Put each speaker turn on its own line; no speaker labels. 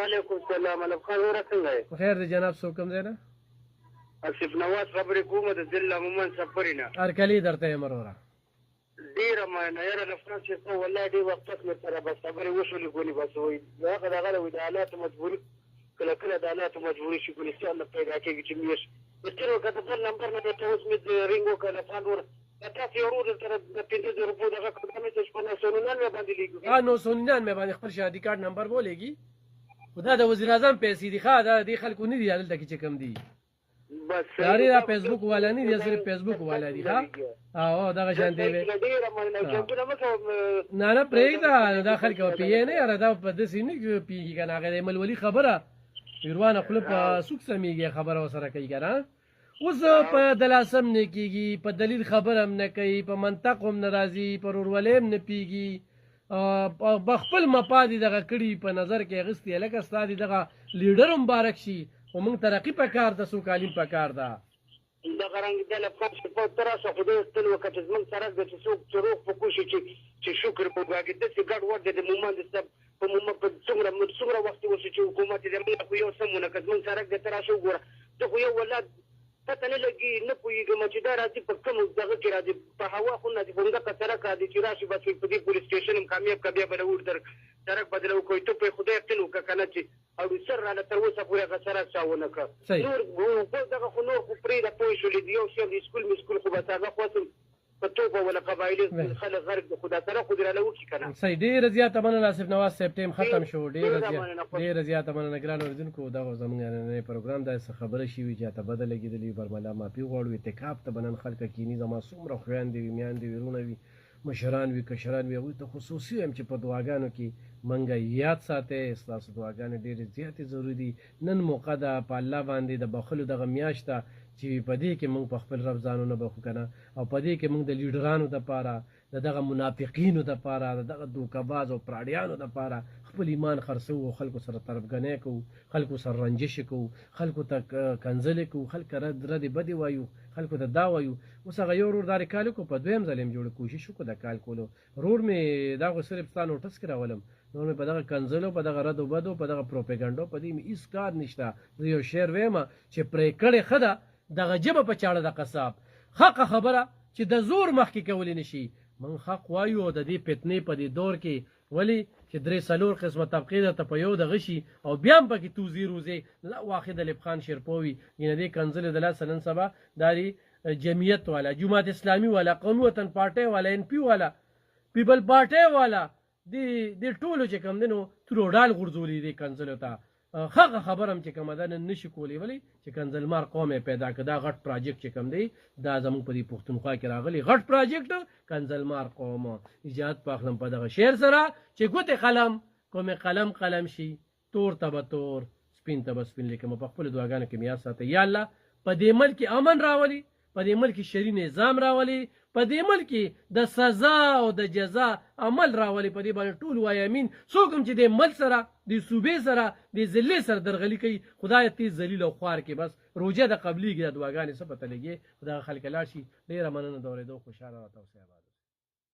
وعلیکم السلام علم خان ورته څنګه یې؟
خیر دی جناب څوک کوم ځای نه؟
آصف نواز خبرې کوم د ضلع مومن سفرې نه.
هرکلي درته یم وروره.
ډېره مننه یاره له فرانس څخه والله ډېر وخت مې سره بس خبرې وشولې ګونې بس وایي هغه دغه وایي د حالاتو مجبوري کله کله د حالاتو مجبوري شي ګونې څه نه پیدا کېږي چې میاشت د تېر وخت د بل نمبر نه درته اوس مې رینګ وکړه له فان ور تاسو یو ورور سره د 500 روپو دغه کړه مې چې په 999 باندې لیکو
999 باندې خپل شادي کارت نمبر بولېږي خدا د وزیر اعظم پیسې دي ښه دا دې خلکو نه دي دلته کې چې کم دي
بس
ساري دا فیسبوک والا نه دي صرف فیسبوک والا دي ښه او دغه شان دی نه نه پرېږده دا خلک پیې نه یاره دا په داسې نه پیږي که نه هغه د ملولي خبره پیروانه خوله په سوک سمیږي خبره ورسره کوي که نه اوس په دلاسم نه کېږي په دلیل خبره هم نه کوي په منطق هم نه راځي په ورورولۍ هم نه پیږي په خپل مفاد یې دغه کړي په نظر کې اخیستي لکه ستا د دغه لیډر هم مبارک شي خو موږ ترقي په کار ده سوکالي په کار ده
دغه رنګ د لفظ په تر اوسه خدای تل وکړي چې موږ سره د څوک څروغ په کوشش چې شکر په واګه د څه ګډ ورته د مومند سب په مومند په څومره وخت وشي چې حکومت دې موږ په یو سمونه کړ موږ سره د تر اوسه وګوره ته خو یو ولادت پته نه لګي نه پوهېږم چې دا راځي په کوم دغه کې راځي په هوا خو نه دي په همدغه سړک راځي چې راشي بس په دې پولیس سټېشن هم کامیاب که بیا به له اور سړک بدلو کوي ته په خدای یقین وکړه که نه چې او سر راله تر اوسه پورې هغه سړک چا ونه کړه نور دغه خو نور خو پرېږده پوه شولې د یو شی د سکول مسکول خو بس هغه خو په توبه ولا قبایلي خلک غرق د خدا سره خو دې راله وکړي که نه
صحیح ډېره زیاته مننه آصف نواز صاحب ټایم ختم شو ډېره زیاته مننه ګرانو اورېدونکو دغه زموږ نننی پروګرام داسې خبره شوي چې اته بده لګېدلي برملا معافي غواړو اعتکاف ته به نن خلکه کیني زما څومره خویندې وي میندې وي وروڼه وي مشران وي کشران وي هغوی ته خصوصي وایم چې په دعاګانو کې منګه یاد ساتئ ستاسو دعاګانې ډېرې زیاتې ضروري دي نن موقع ده په الله باندې د بخلو دغه میاشت ده چې په دې کې موږ په خپل رب ځانونه بخو که نه او په دې کې موږ د لیډرانو دپاره د دغه منافقینو دپاره د دغه دوکهباز او پراډیانو دپاره خپل ایمان خرڅوو او خلکو سره طرفګنۍ کوو خلکو سره رنجشې کوو خلکو ته کنځلې کوو خلکو ردې بدې وایو خلکو ته دا وایو اوس هغه یو ورور دا کال وکړو په دویم ځل یې جوړ کوشش وکړو د کال کولو ورور مې دا خو صرف ستا نوټس کې راولم نور مې په دغه کنځلو په دغه ردو بدو په دغه پروپیګنډو په دې مې هېڅ کار نشته زه یو شعر ویمه چې پرې کړې ښه ده دغه ژبه په چاړه د قصاب حقه خبره چې د زور مخکې کولی نه شي موږ حق وایو او د دې فتنې په دې دور کې ولې چې 3-4 قسمه طبقې درته په یو دغه شي او بیا هم پکې توزي روزې لا واخد الب خان شیرپوي یعنې دې کنځلې د لاسه نن سبا دا جمعیت والا جماعت اسلامي والا قومي وطن پارټۍ والا NP والا پیپل پارټۍ والا دې ټولو چې کوم دی نو تروډال غورځولي دې کنځلو ته هغه خبره هم چې کومه ده نن نشي کولی ولې چې کنځلمار قوم یې پیدا کړه دا غټ پراجیکټ چې کوم دی دا زموږ په دې پښتونخوا کې راغلی غټ پراجیکټ کنځلمار قوم ایجاد پاخلم په دغه شعر سره چې ګوتې قلم کومې قلم شي تور ته به تور سپین ته به سپین لیکم په خپلو دعاګانو کې مې یاد ساتئ یا الله په دې ملک کې امن راولي په دې ملک کې شرعي نظام راولي په دې ملک کې د سزا او د جزا عمل راولي په دې باندې ټول وایي امین څوک هم چې د ملک سره د صوبې سره د ضلع سره درغلي کوي خدای ته ذلیل او خوار کې بس روژه د قبلېږي د دعاګانې څه پته لګي خدای خلک لاړ شي ډېره مننه د اورېدو خوشحاله او توصیه